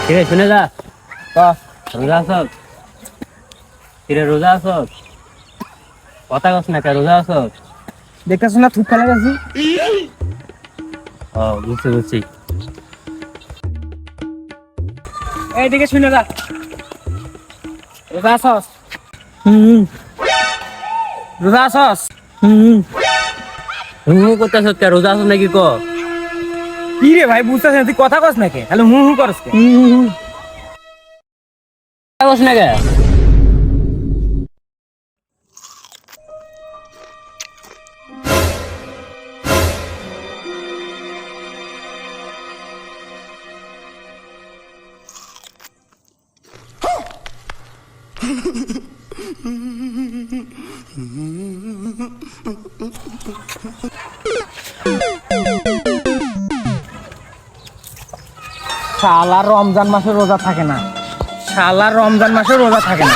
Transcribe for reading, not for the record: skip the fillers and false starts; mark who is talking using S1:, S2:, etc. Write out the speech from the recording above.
S1: কিরে শুনে যা রোজা আছ? কিরে রোজা আছ? কথা কস না কে? রোজা আছ?
S2: দেখতেছ না থুক ফেলা গেছি।
S1: ও বুঝছি বুঝছি।
S2: এইদিকে শুনে যা। রোজা আছস? রোজা আছস?
S1: হুম করতেছ কে? রোজা আছ নাকি ক?
S2: কি রে ভাই বুঝতেছ না, তুই কথা কস নাকি? হ্যালো হু হু করস কে?
S1: কথা কস না কে?
S2: শালা রমজান মাসে রোজা থাকে না, শালা রমজান মাসে রোজা থাকে না।